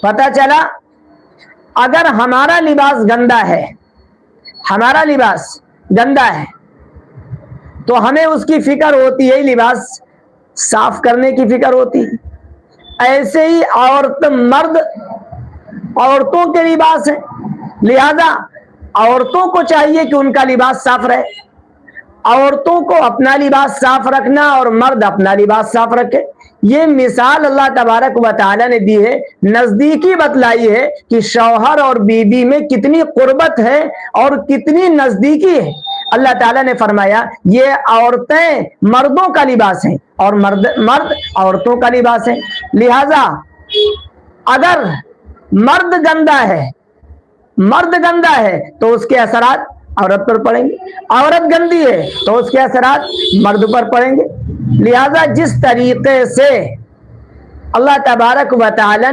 پتہ چلا اگر ہمارا لباس گندا ہے، ہمارا لباس گندا ہے تو ہمیں اس کی فکر ہوتی ہے، لباس صاف کرنے کی فکر ہوتی ہے۔ ایسے ہی مرد عورتوں کے لباس ہیں، لہذا عورتوں کو چاہیے کہ ان کا لباس صاف رہے، عورتوں کو اپنا لباس صاف رکھنا اور مرد اپنا لباس صاف رکھے۔ یہ مثال اللہ تبارک و تعالی نے دی ہے، نزدیکی بتلائی ہے کہ شوہر اور بیوی میں کتنی قربت ہے اور کتنی نزدیکی ہے۔ اللہ تعالیٰ نے فرمایا یہ عورتیں مردوں کا لباس ہیں اور مرد عورتوں کا لباس ہے، لہذا اگر مرد گندا ہے تو اس کے اثرات عورت پر پڑیں گے، عورت گندی ہے تو اس کے اثرات مرد پر پڑیں گے۔ لہذا جس طریقے سے اللہ تبارک و تعالی نے